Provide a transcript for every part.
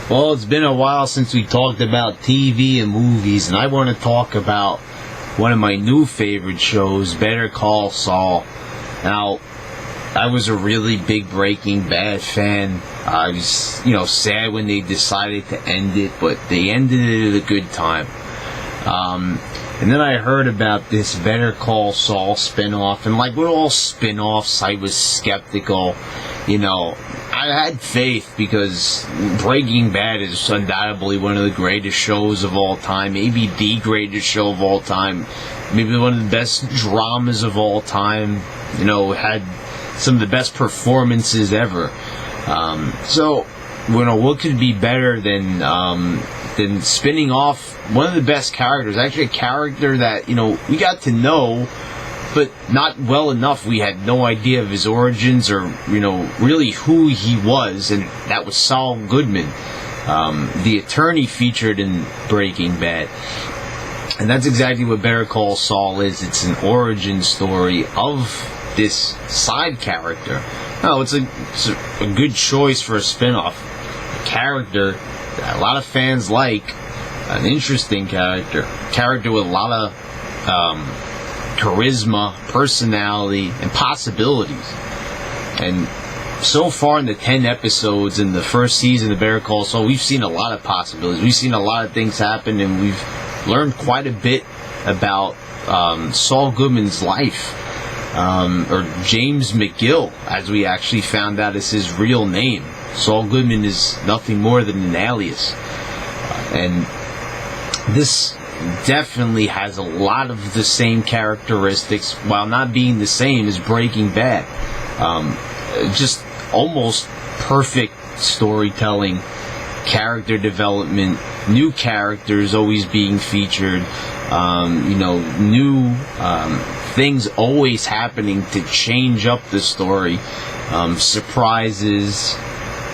Well, it's been a while since we talked about TV and movies, and I want to talk about one of my new favorite shows, Better Call Saul. Now, I was a really big Breaking Bad fan. I was, sad when they decided to end it, but they ended it at a good time. And then I heard about this Better Call Saul spinoff, and like with all spinoffs, I was skeptical. I had faith because Breaking Bad is undoubtedly one of the greatest shows of all time, maybe the greatest show of all time, maybe one of the best dramas of all time. Had some of the best performances ever. So, what could be better than spinning off one of the best characters? Actually, a character that we got to know, but not well enough. We had no idea of his origins or really who he was, and that was Saul Goodman, the attorney featured in Breaking Bad. And that's exactly what Better Call Saul is. It's an origin story of this side character. No, it's a good choice for a spinoff. A character that a lot of fans like, an interesting character with a lot of charisma, personality, and possibilities. And so far in the 10 episodes in the first season of Better Call Saul, we've seen a lot of possibilities. We've seen a lot of things happen, and we've learned quite a bit about Saul Goodman's life. Or James McGill, as we actually found out is his real name. Saul Goodman is nothing more than an alias. And this definitely has a lot of the same characteristics, while not being the same as Breaking Bad. Just almost perfect storytelling, character development, new characters always being featured, new things always happening to change up the story, surprises,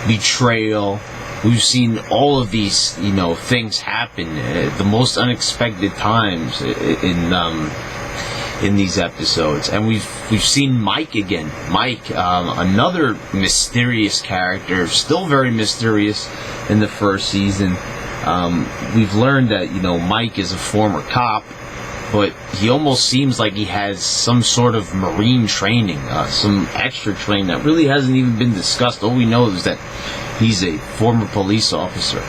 betrayal. We've seen all of these, things happen at the most unexpected times in these episodes. And we've seen Mike again. Mike, another mysterious character, still very mysterious in the first season. We've learned that, Mike is a former cop, but he almost seems like he has some sort of Marine training, some extra training that really hasn't even been discussed. All we know is that he's a former police officer.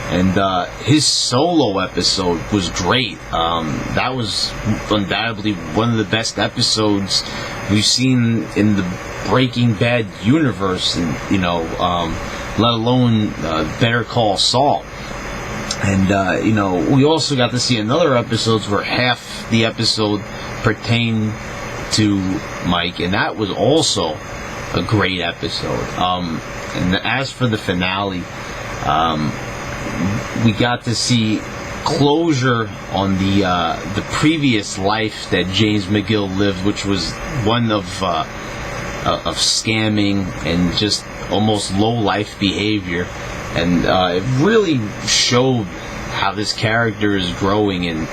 And his solo episode was great. That was undoubtedly one of the best episodes we've seen in the Breaking Bad universe, and let alone Better Call Saul. And, we also got to see another episodes where half the episode pertained to Mike, and that was also a great episode. And as for the finale, we got to see closure on the previous life that James McGill lived, which was one of scamming and just almost low-life behavior. And it really showed how this character is growing, and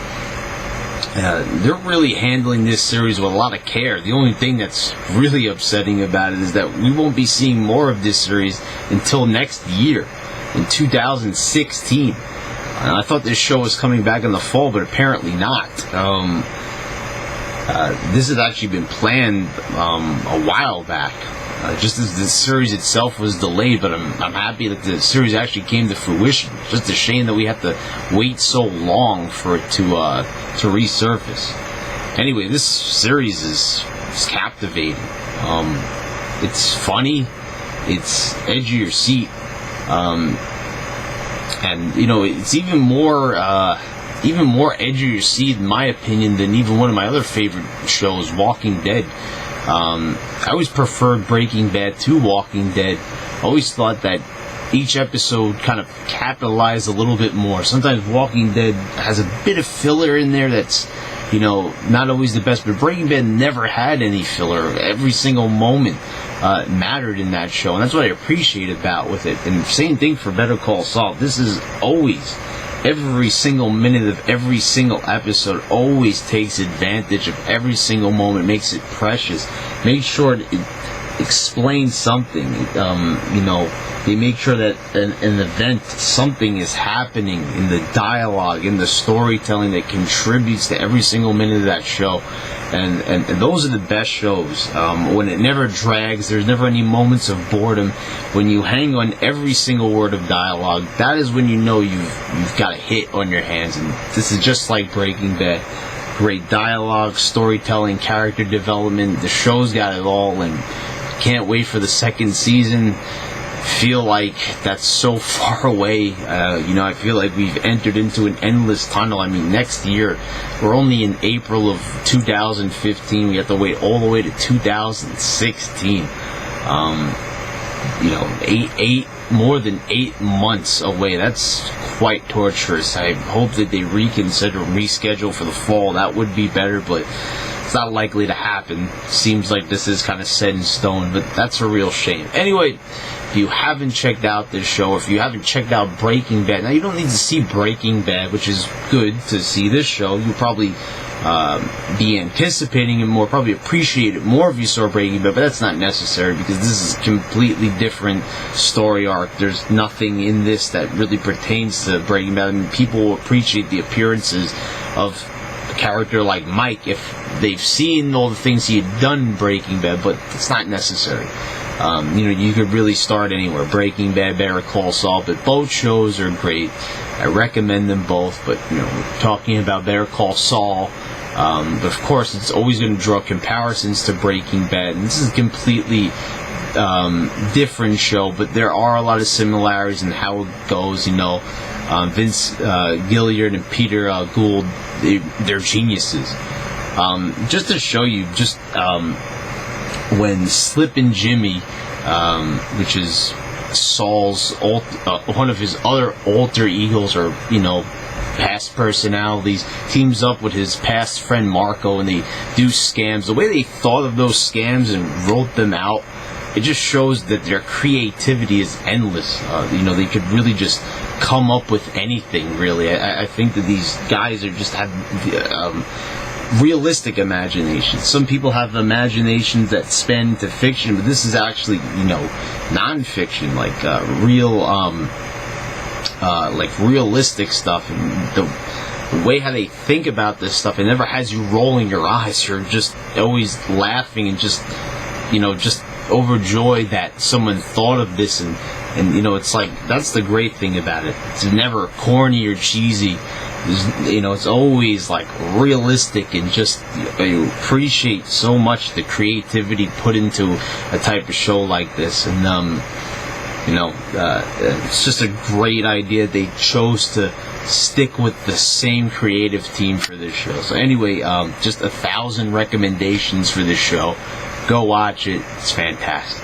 they're really handling this series with a lot of care. The only thing that's really upsetting about it is that we won't be seeing more of this series until next year, in 2016. I thought this show was coming back in the fall, but apparently not. This had actually been planned a while back. Just as the series itself was delayed, but I'm happy that the series actually came to fruition. Just a shame that we have to wait so long for it to resurface. Anyway, this series is captivating. It's funny, it's edge of your seat, and it's even more edge of your seat, in my opinion, than even one of my other favorite shows, Walking Dead. I always preferred Breaking Bad to Walking Dead. I always thought that each episode kind of capitalized a little bit more. Sometimes Walking Dead has a bit of filler in there that's, not always the best, but Breaking Bad never had any filler. Every single moment mattered in that show, and that's what I appreciate about with it. And same thing for Better Call Saul. This is always, every single minute of every single episode always takes advantage of every single moment, makes it precious, makes sure it explain something. They make sure that an event, something is happening in the dialogue, in the storytelling that contributes to every single minute of that show. And those are the best shows. When it never drags, there's never any moments of boredom. When you hang on every single word of dialogue, that is when you know you've got a hit on your hands. And this is just like Breaking Bad. Great dialogue, storytelling, character development. The show's got it all, and can't wait for the second season. Feel like that's so far away. I feel like we've entered into an endless tunnel. I mean, next year, we're only in April of 2015. We have to wait all the way to 2016. More than 8 months away. That's quite torturous. I hope that they reconsider and reschedule for the fall. That would be better, but it's not likely to happen. Seems like this is kind of set in stone, but that's a real shame. Anyway, if you haven't checked out this show, if you haven't checked out Breaking Bad, now you don't need to see Breaking Bad, which is good to see this show. You'll probably be anticipating it more, probably appreciate it more if you saw Breaking Bad, but that's not necessary because this is a completely different story arc. There's nothing in this that really pertains to Breaking Bad. I mean, people will appreciate the appearances of a character like Mike if they've seen all the things he had done in Breaking Bad, but it's not necessary. You could really start anywhere. Breaking Bad, Better Call Saul, but both shows are great. I recommend them both, but we're talking about Better Call Saul. But of course, it's always going to draw comparisons to Breaking Bad, and this is a completely different show, but there are a lot of similarities in how it goes. Vince Gilliard and Peter Gould, they're geniuses. Just to show you, when Slippin' Jimmy, which is Saul's one of his other alter egos, or past personalities, teams up with his past friend Marco, and they do scams. The way they thought of those scams and wrote them out, it just shows that their creativity is endless. They could really just come up with anything, really. I think that these guys have realistic imaginations. Some people have imaginations that span into fiction, but this is actually, non-fiction, like realistic stuff. And the way how they think about this stuff, it never has you rolling your eyes. You're just always laughing and just overjoyed that someone thought of this, and it's like, that's the great thing about it. It's never corny or cheesy. It's always like realistic, and just you appreciate so much the creativity put into a type of show like this. And it's just a great idea. They chose to stick with the same creative team for this show. So anyway, just 1,000 recommendations for this show. Go watch it. It's fantastic.